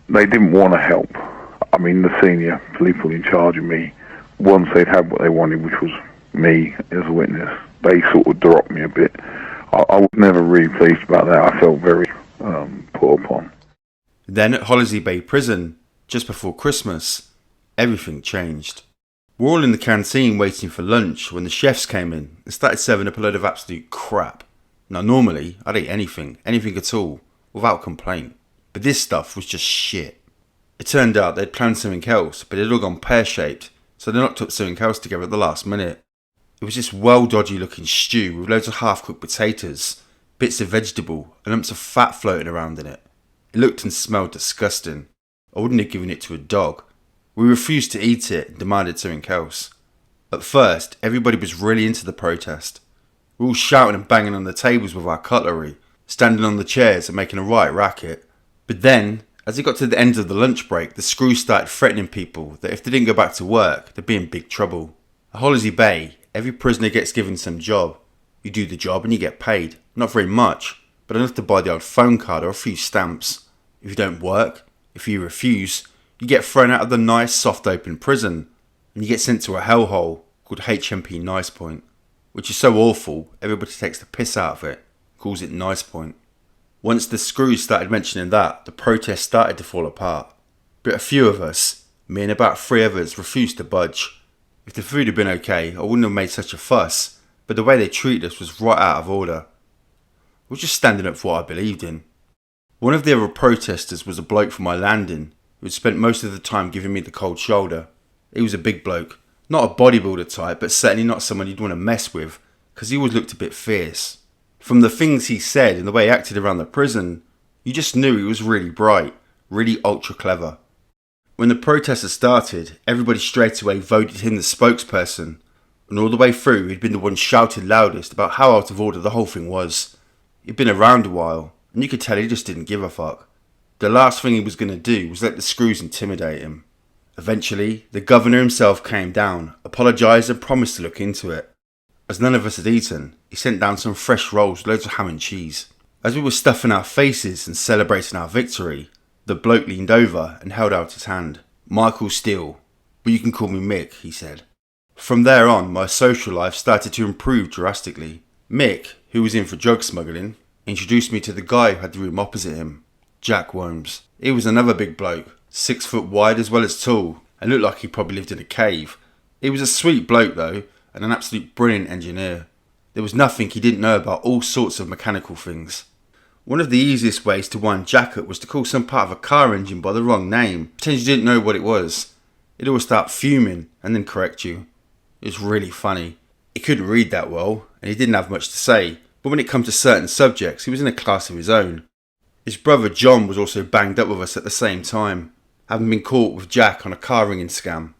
They didn't want to help. I mean, the senior people in charge of me, once they'd had what they wanted, which was me as a witness, they sort of dropped me a bit. I was never really pleased about that. I felt very put upon. Then at Holloway Bay Prison, just before Christmas, everything changed. We're all in the canteen waiting for lunch when the chefs came in and started serving up a load of absolute crap. Now normally, I'd eat anything at all, without complaint. But this stuff was just shit. It turned out they'd planned something else, but it had all gone pear-shaped, so they knocked up something else together at the last minute. It was this well-dodgy looking stew with loads of half-cooked potatoes, bits of vegetable, and lumps of fat floating around in it. It looked and smelled disgusting. I wouldn't have given it to a dog. We refused to eat it and demanded something else. At first, everybody was really into the protest. We were all shouting and banging on the tables with our cutlery, standing on the chairs and making a right racket. But then, as it got to the end of the lunch break, the screws started threatening people that if they didn't go back to work, they'd be in big trouble. At Holloway Bay, every prisoner gets given some job. You do the job and you get paid. Not very much, but enough to buy the odd phone card or a few stamps. If you don't work, if you refuse, you get thrown out of the nice, soft open prison, and you get sent to a hellhole called HMP Nice Point, which is so awful everybody takes the piss out of it, calls it Nice Point. Once the screws started mentioning that, the protest started to fall apart. But a few of us, me and about 3 others, refused to budge. If the food had been okay, I wouldn't have made such a fuss, but the way they treated us was right out of order. We were just standing up for what I believed in. One of the other protesters was a bloke from my landing, who had spent most of the time giving me the cold shoulder. He was a big bloke, not a bodybuilder type, but certainly not someone you'd want to mess with, because he always looked a bit fierce. From the things he said and the way he acted around the prison, you just knew he was really bright, really ultra clever. When the protesters started, everybody straight away voted him the spokesperson, and all the way through he'd been the one shouted loudest about how out of order the whole thing was. He'd been around a while, and you could tell he just didn't give a fuck. The last thing he was going to do was let the screws intimidate him. Eventually, the governor himself came down, apologised and promised to look into it. As none of us had eaten, he sent down some fresh rolls with loads of ham and cheese. As we were stuffing our faces and celebrating our victory, the bloke leaned over and held out his hand. "Michael Steele, but you can call me Mick," he said. From there on, my social life started to improve drastically. Mick, who was in for drug smuggling, introduced me to the guy who had the room opposite him, Jack Worms. He was another big bloke, 6 foot wide as well as tall, and looked like he probably lived in a cave. He was a sweet bloke though, and an absolute brilliant engineer. There was nothing he didn't know about all sorts of mechanical things. One of the easiest ways to wind Jack up was to call some part of a car engine by the wrong name, pretend you didn't know what it was. He'd always start fuming and then correct you. It was really funny. He couldn't read that well, and he didn't have much to say, but when it came to certain subjects, he was in a class of his own. His brother John was also banged up with us at the same time, having been caught with Jack on a car ringing scam.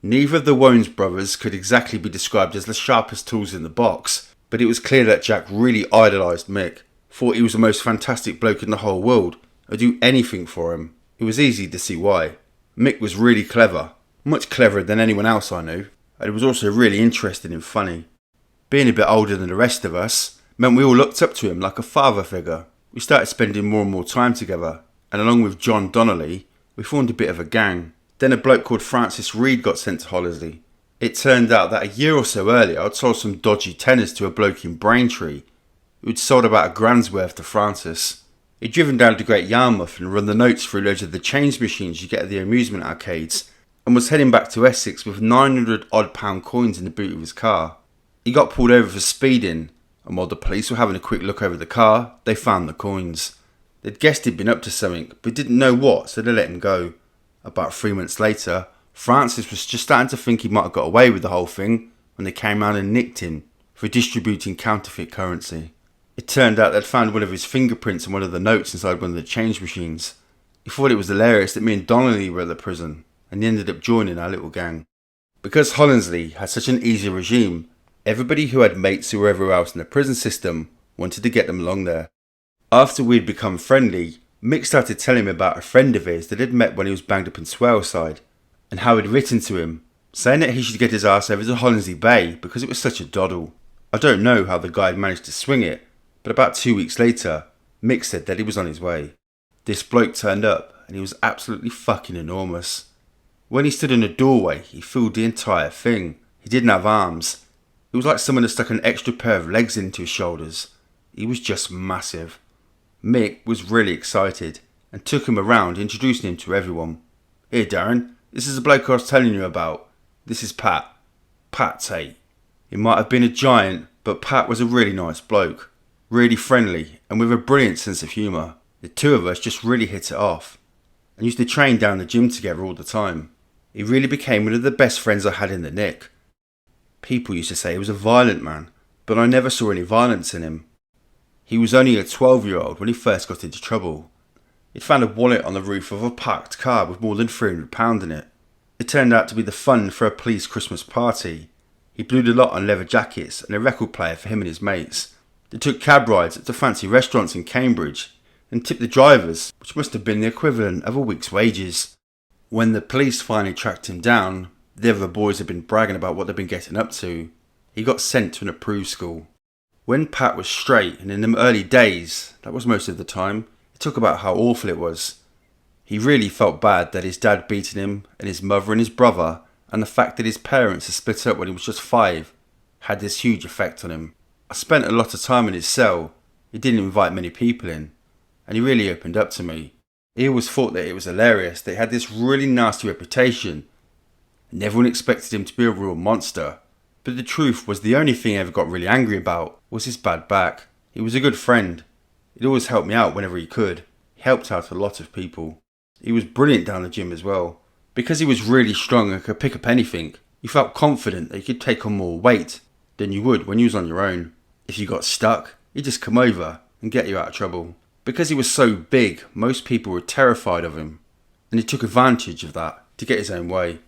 Neither of the Wones brothers could exactly be described as the sharpest tools in the box, but it was clear that Jack really idolised Mick, thought he was the most fantastic bloke in the whole world, would do anything for him. It was easy to see why. Mick was really clever, much cleverer than anyone else I knew, and he was also really interested and funny. Being a bit older than the rest of us meant we all looked up to him like a father figure. We started spending more and more time together, and along with John Donnelly, we formed a bit of a gang. Then a bloke called Francis Reed got sent to Holloway. It turned out that a year or so earlier I'd sold some dodgy tenors to a bloke in Braintree, who'd sold about £1,000's worth to Francis. He'd driven down to Great Yarmouth and run the notes through loads of the change machines you get at the amusement arcades, and was heading back to Essex with 900 odd pound coins in the boot of his car. He got pulled over for speeding, and while the police were having a quick look over the car, they found the coins. They'd guessed he'd been up to something, but didn't know what, so they let him go. About 3 months later, Francis was just starting to think he might have got away with the whole thing when they came round and nicked him for distributing counterfeit currency. It turned out they'd found one of his fingerprints on one of the notes inside one of the change machines. He thought it was hilarious that me and Donnelly were at the prison, and he ended up joining our little gang. Because Holloway had such an easy regime, everybody who had mates who were everywhere else in the prison system wanted to get them along there. After we'd become friendly, Mick started telling me about a friend of his that he'd met when he was banged up in Swaleside, and how he'd written to him, saying that he should get his arse over to Holloway Bay because it was such a doddle. I don't know how the guy had managed to swing it, but about 2 weeks later, Mick said that he was on his way. This bloke turned up and he was absolutely fucking enormous. When he stood in a doorway, he filled the entire thing. He didn't have arms. It was like someone had stuck an extra pair of legs into his shoulders. He was just massive. Mick was really excited and took him around, introducing him to everyone. "Here, Darren, this is the bloke I was telling you about. This is Pat. Pat Tate." He might have been a giant, but Pat was a really nice bloke. Really friendly and with a brilliant sense of humour. The two of us just really hit it off and used to train down the gym together all the time. He really became one of the best friends I had in the nick. People used to say he was a violent man, but I never saw any violence in him. He was only a 12-year-old when he first got into trouble. He'd found a wallet on the roof of a parked car with more than £300 in it. It turned out to be the fund for a police Christmas party. He blew the lot on leather jackets and a record player for him and his mates. They took cab rides to fancy restaurants in Cambridge and tipped the drivers, which must have been the equivalent of a week's wages. When the police finally tracked him down, the other boys had been bragging about what they'd been getting up to. He got sent to an approved school. When Pat was straight, and in them early days, that was most of the time, he talked about how awful it was. He really felt bad that his dad beaten him, and his mother and his brother, and the fact that his parents had split up when he was just 5, had this huge effect on him. I spent a lot of time in his cell. He didn't invite many people in, and he really opened up to me. He always thought that it was hilarious that he had this really nasty reputation, and everyone expected him to be a real monster. But the truth was the only thing he ever got really angry about was his bad back. He was a good friend. He'd always help me out whenever he could. He helped out a lot of people. He was brilliant down the gym as well. Because he was really strong and could pick up anything, you felt confident that you could take on more weight than you would when you was on your own. If you got stuck, he'd just come over and get you out of trouble. Because he was so big, most people were terrified of him, and he took advantage of that to get his own way.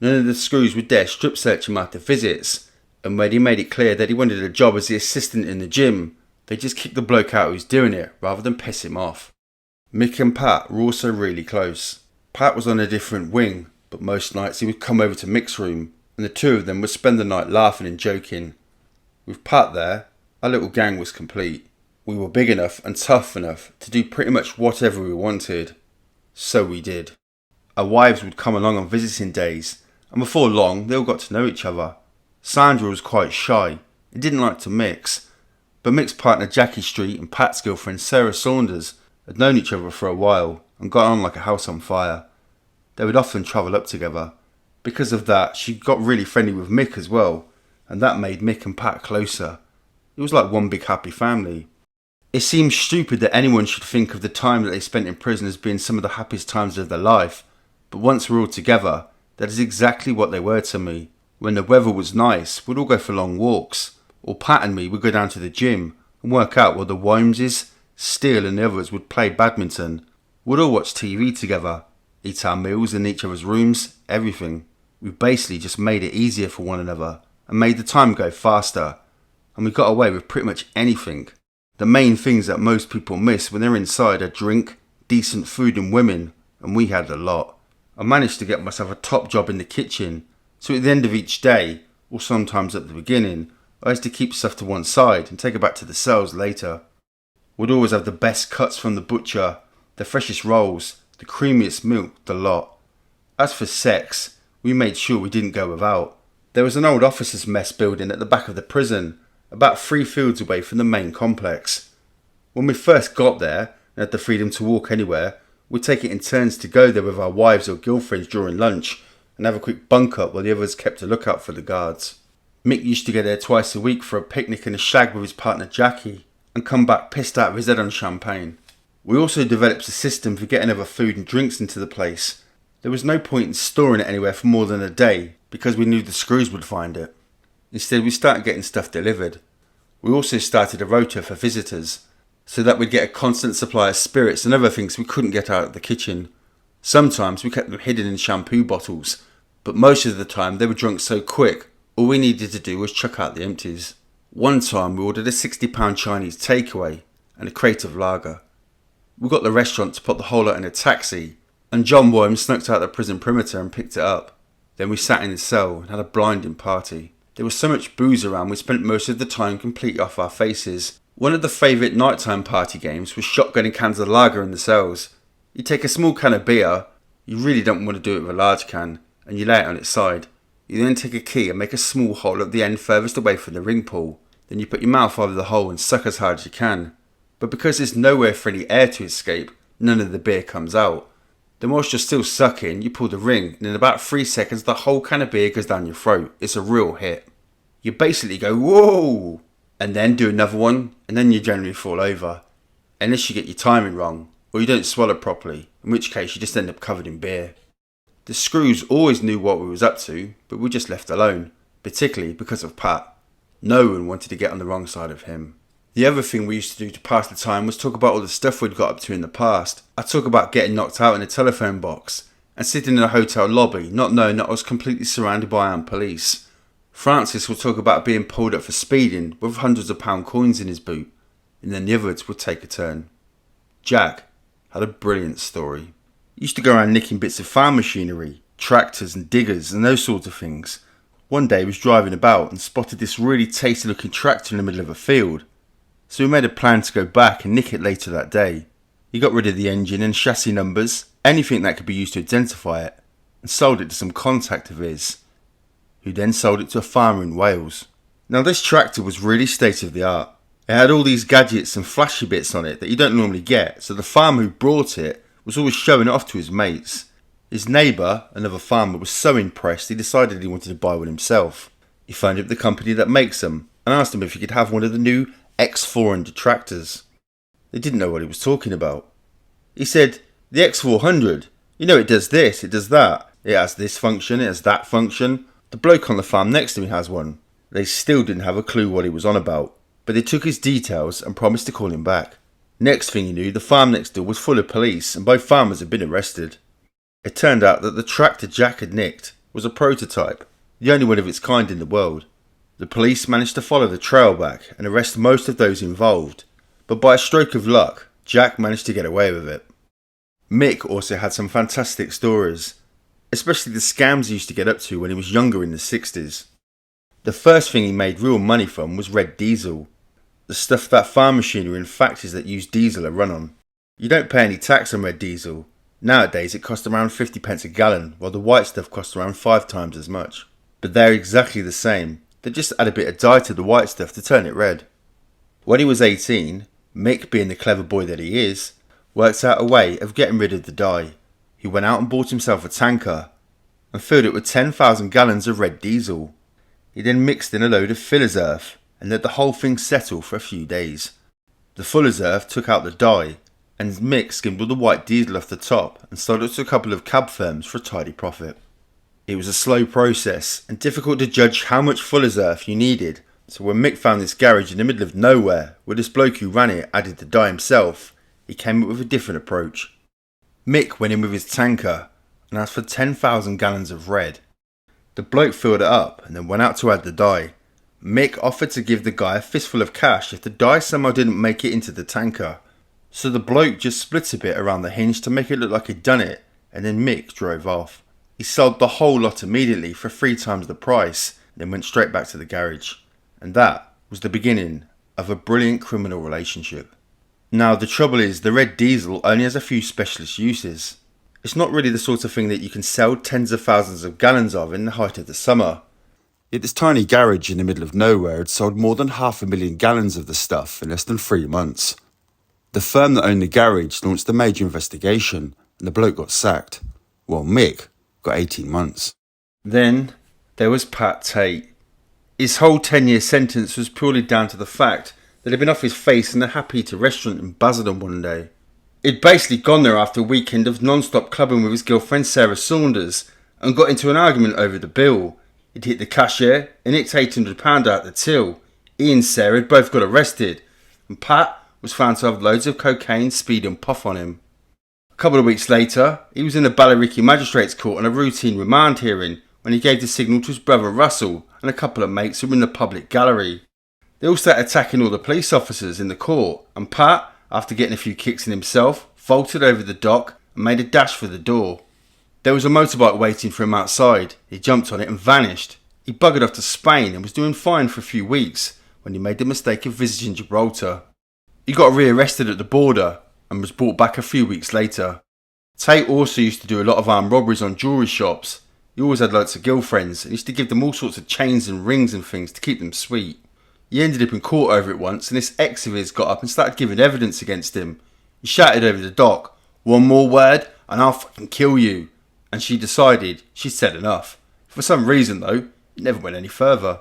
None of the screws would dare strip search him after visits, and when he made it clear that he wanted a job as the assistant in the gym, they just kicked the bloke out who was doing it rather than piss him off. Mick and Pat were also really close. Pat was on a different wing, but most nights he would come over to Mick's room, and the two of them would spend the night laughing and joking. With Pat there, our little gang was complete. We were big enough and tough enough to do pretty much whatever we wanted. So we did. Our wives would come along on visiting days, and before long they all got to know each other. Sandra was quite shy and didn't like to mix, but Mick's partner Jackie Street and Pat's girlfriend Sarah Saunders had known each other for a while and got on like a house on fire. They would often travel up together. Because of that, she got really friendly with Mick as well, and that made Mick and Pat closer. It was like one big happy family. It seems stupid that anyone should think of the time that they spent in prison as being some of the happiest times of their life, but once we're all together, that is exactly what they were to me. When the weather was nice, we'd all go for long walks, or Pat and me would go down to the gym and work out while the Wimeses, Steele and the others would play badminton. We'd all watch TV together, eat our meals in each other's rooms, everything. We basically just made it easier for one another and made the time go faster, and we got away with pretty much anything. The main things that most people miss when they're inside are drink, decent food and women, and we had a lot. I managed to get myself a top job in the kitchen, so at the end of each day, or sometimes at the beginning, I used to keep stuff to one side and take it back to the cells later. We'd always have the best cuts from the butcher, the freshest rolls, the creamiest milk, the lot. As for sex, we made sure we didn't go without. There was an old officers' mess building at the back of the prison, about 3 fields away from the main complex. When we first got there and had the freedom to walk anywhere, we'd take it in turns to go there with our wives or girlfriends during lunch and have a quick bunk up while the others kept a lookout for the guards. Mick used to go there twice a week for a picnic and a shag with his partner Jackie and come back pissed out of his head on champagne. We also developed a system for getting other food and drinks into the place. There was no point in storing it anywhere for more than a day because we knew the screws would find it. Instead, we started getting stuff delivered. We also started a rota for visitors, so that we'd get a constant supply of spirits and other things we couldn't get out of the kitchen. Sometimes we kept them hidden in shampoo bottles, but most of the time they were drunk so quick, all we needed to do was chuck out the empties. One time we ordered a £60 Chinese takeaway and a crate of lager. We got the restaurant to put the whole lot in a taxi, and John Worm snuck out the prison perimeter and picked it up. Then we sat in the cell and had a blinding party. There was so much booze around we spent most of the time completely off our faces. One of the favourite nighttime party games was shotgunning cans of lager in the cells. You take a small can of beer, you really don't want to do it with a large can, and you lay it on its side. You then take a key and make a small hole at the end furthest away from the ring pull. Then you put your mouth over the hole and suck as hard as you can. But because there's nowhere for any air to escape, none of the beer comes out. Then whilst you're still sucking, you pull the ring, and in about 3 seconds the whole can of beer goes down your throat. It's a real hit. You basically go, whoa! And then do another one, and then you generally fall over. Unless you get your timing wrong, or you don't swallow properly, in which case you just end up covered in beer. The Screws always knew what we was up to, but we just left alone, particularly because of Pat. No one wanted to get on the wrong side of him. The other thing we used to do to pass the time was talk about all the stuff we'd got up to in the past. I'd talk about getting knocked out in a telephone box, and sitting in a hotel lobby not knowing that I was completely surrounded by armed police. Francis would talk about being pulled up for speeding with hundreds of pound coins in his boot, and then the others would take a turn. Jack had a brilliant story. He used to go around nicking bits of farm machinery, tractors and diggers and those sorts of things. One day he was driving about and spotted this really tasty looking tractor in the middle of a field. So he made a plan to go back and nick it later that day. He got rid of the engine and chassis numbers, anything that could be used to identify it, and sold it to some contact of his, who then sold it to a farmer in Wales. Now this tractor was really state of the art. It had all these gadgets and flashy bits on it that you don't normally get, so the farmer who brought it was always showing it off to his mates. His neighbour, another farmer, was so impressed he decided he wanted to buy one himself. He phoned up the company that makes them and asked him if he could have one of the new X400 tractors. They didn't know what he was talking about. He said, the X400, you know it does this, it does that, it has this function, it has that function. The bloke on the farm next to me has one. They still didn't have a clue what he was on about, but they took his details and promised to call him back. Next thing you knew, the farm next door was full of police and both farmers had been arrested. It turned out that the tractor Jack had nicked was a prototype, the only one of its kind in the world. The police managed to follow the trail back and arrest most of those involved, but by a stroke of luck, Jack managed to get away with it. Mick also had some fantastic stories, especially the scams he used to get up to when he was younger in the 60s. The first thing he made real money from was red diesel, the stuff that farm machinery and factories that use diesel are run on. You don't pay any tax on red diesel. Nowadays it costs around 50 pence a gallon, while the white stuff costs around 5 times as much. But they're exactly the same. They just add a bit of dye to the white stuff to turn it red. When he was 18, Mick, being the clever boy that he is, worked out a way of getting rid of the dye. He went out and bought himself a tanker and filled it with 10,000 gallons of red diesel. He then mixed in a load of fuller's earth and let the whole thing settle for a few days. The fuller's earth took out the dye, and Mick skimmed all the white diesel off the top and sold it to a couple of cab firms for a tidy profit. It was a slow process and difficult to judge how much fuller's earth you needed, so when Mick found this garage in the middle of nowhere where this bloke who ran it added the dye himself, he came up with a different approach. Mick went in with his tanker and asked for 10,000 gallons of red. The bloke filled it up and then went out to add the dye. Mick offered to give the guy a fistful of cash if the dye somehow didn't make it into the tanker. So the bloke just split a bit around the hinge to make it look like he'd done it, and then Mick drove off. He sold the whole lot immediately for 3 times the price, then went straight back to the garage. And that was the beginning of a brilliant criminal relationship. Now the trouble is, the red diesel only has a few specialist uses. It's not really the sort of thing that you can sell tens of thousands of gallons of in the height of the summer. Yet this tiny garage in the middle of nowhere had sold more than 500,000 gallons of the stuff in less than 3 months. The firm that owned the garage launched a major investigation and the bloke got sacked, while Mick got 18 months. Then there was Pat Tate. His whole 10-year sentence was purely down to the fact that he'd been off his face in a Happy Eater restaurant in Basildon one day. He'd basically gone there after a weekend of non-stop clubbing with his girlfriend Sarah Saunders and got into an argument over the bill. He'd hit the cashier and nicked £800 out the till. He and Sarah had both got arrested, and Pat was found to have loads of cocaine, speed and puff on him. A couple of weeks later, he was in the Ballaricki Magistrates Court on a routine remand hearing when he gave the signal to his brother Russell and a couple of mates who were in the public gallery. They all started attacking all the police officers in the court, and Pat, after getting a few kicks in himself, vaulted over the dock and made a dash for the door. There was a motorbike waiting for him outside. He jumped on it and vanished. He buggered off to Spain and was doing fine for a few weeks when he made the mistake of visiting Gibraltar. He got rearrested at the border and was brought back a few weeks later. Tate also used to do a lot of armed robberies on jewellery shops. He always had loads of girlfriends and used to give them all sorts of chains and rings and things to keep them sweet. He ended up in court over it once, and this ex of his got up and started giving evidence against him. He shouted over the dock, "One more word and I'll fucking kill you." And she decided she'd said enough. For some reason though, it never went any further.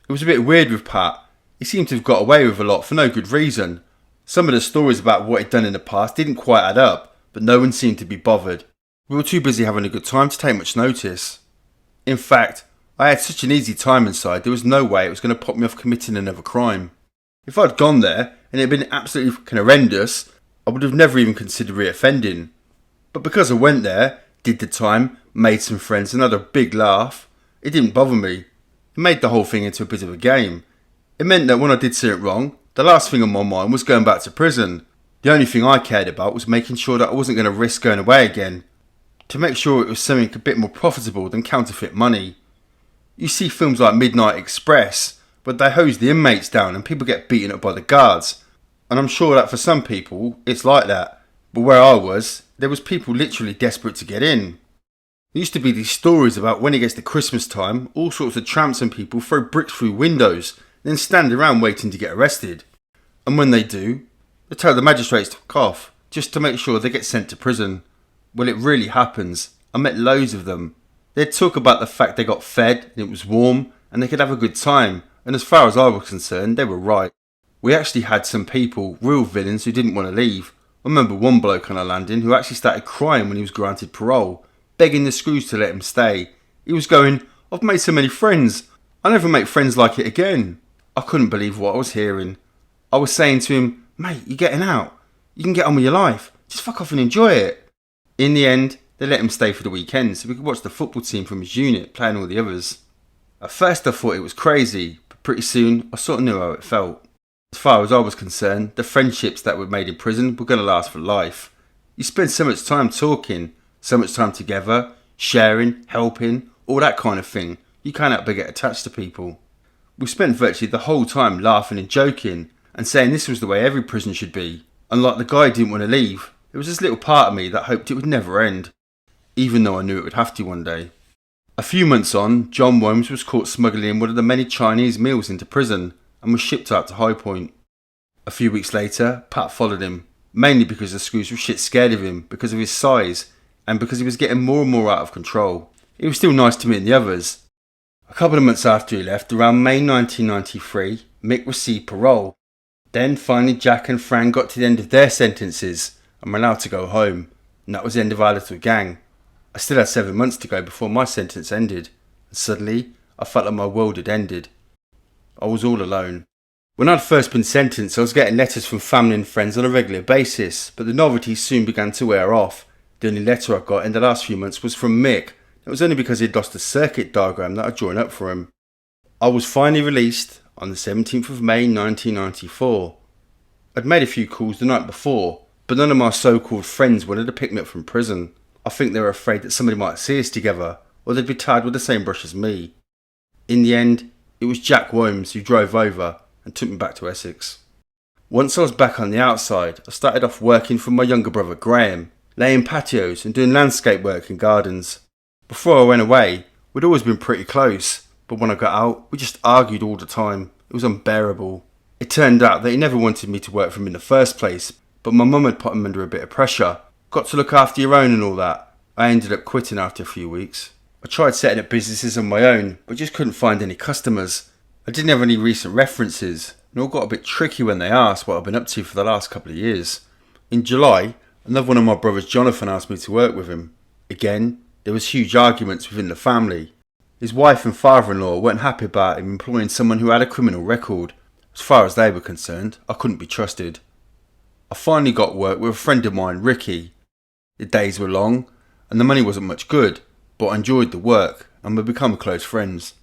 It was a bit weird with Pat. He seemed to have got away with a lot for no good reason. Some of the stories about what he'd done in the past didn't quite add up, but no one seemed to be bothered. We were too busy having a good time to take much notice. In fact, I had such an easy time inside, there was no way it was going to pop me off committing another crime. If I'd gone there and it had been absolutely fucking horrendous, I would have never even considered reoffending. But because I went there, did the time, made some friends and had a big laugh, it didn't bother me. It made the whole thing into a bit of a game. It meant that when I did something wrong, the last thing on my mind was going back to prison. The only thing I cared about was making sure that I wasn't going to risk going away again. To make sure it was something a bit more profitable than counterfeit money. You see films like Midnight Express, but they hose the inmates down and people get beaten up by the guards. And I'm sure that for some people, it's like that. But where I was, there was people literally desperate to get in. There used to be these stories about when it gets to Christmas time, all sorts of tramps and people throw bricks through windows, then stand around waiting to get arrested. And when they do, they tell the magistrates to fuck off, just to make sure they get sent to prison. Well, it really happens. I met loads of them. They'd talk about the fact they got fed, and it was warm, and they could have a good time, and as far as I was concerned, they were right. We actually had some people, real villains, who didn't want to leave. I remember one bloke on a landing who actually started crying when he was granted parole, begging the screws to let him stay. He was going, "I've made so many friends. I'll never make friends like it again." I couldn't believe what I was hearing. I was saying to him, "Mate, you're getting out. You can get on with your life. Just fuck off and enjoy it." In the end, they let him stay for the weekend so we could watch the football team from his unit playing all the others. At first I thought it was crazy, but pretty soon I sort of knew how it felt. As far as I was concerned, the friendships that were made in prison were going to last for life. You spend so much time talking, so much time together, sharing, helping, all that kind of thing. You can't help but get attached to people. We spent virtually the whole time laughing and joking and saying this was the way every prison should be. And like the guy didn't want to leave, there was this little part of me that hoped it would never end, even though I knew it would have to one day. A few months on, John Worms was caught smuggling one of the many Chinese meals into prison and was shipped out to High Point. A few weeks later, Pat followed him, mainly because the screws were shit scared of him because of his size and because he was getting more and more out of control. It was still nice to meet the others. A couple of months after he left, around May 1993, Mick received parole. Then finally Jack and Fran got to the end of their sentences and were allowed to go home, and that was the end of our little gang. I still had 7 months to go before my sentence ended, and suddenly I felt like my world had ended. I was all alone. When I'd first been sentenced, I was getting letters from family and friends on a regular basis, but the novelty soon began to wear off. The only letter I got in the last few months was from Mick. It was only because he'd lost a circuit diagram that I'd drawn up for him. I was finally released on the 17th of May 1994. I'd made a few calls the night before, but none of my so-called friends wanted to pick me up from prison. I think they were afraid that somebody might see us together, or they'd be tired with the same brush as me. In the end, it was Jack Worms who drove over and took me back to Essex. Once I was back on the outside, I started off working for my younger brother Graham, laying patios and doing landscape work in gardens. Before I went away, we'd always been pretty close, but when I got out, we just argued all the time. It was unbearable. It turned out that he never wanted me to work for him in the first place, but my mum had put him under a bit of pressure. Got to look after your own and all that. I ended up quitting after a few weeks. I tried setting up businesses on my own, but just couldn't find any customers. I didn't have any recent references, and it all got a bit tricky when they asked what I've been up to for the last couple of years. In July, another one of my brothers, Jonathan, asked me to work with him. Again, there was huge arguments within the family. His wife and father-in-law weren't happy about him employing someone who had a criminal record. As far as they were concerned, I couldn't be trusted. I finally got work with a friend of mine, Ricky. The days were long, and the money wasn't much good, but I enjoyed the work, and we'd become close friends.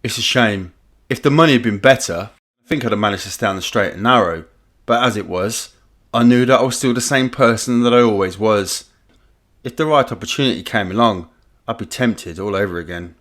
It's a shame. If the money had been better, I think I'd have managed to stay on the straight and narrow, but as it was, I knew that I was still the same person that I always was. If the right opportunity came along, I'd be tempted all over again.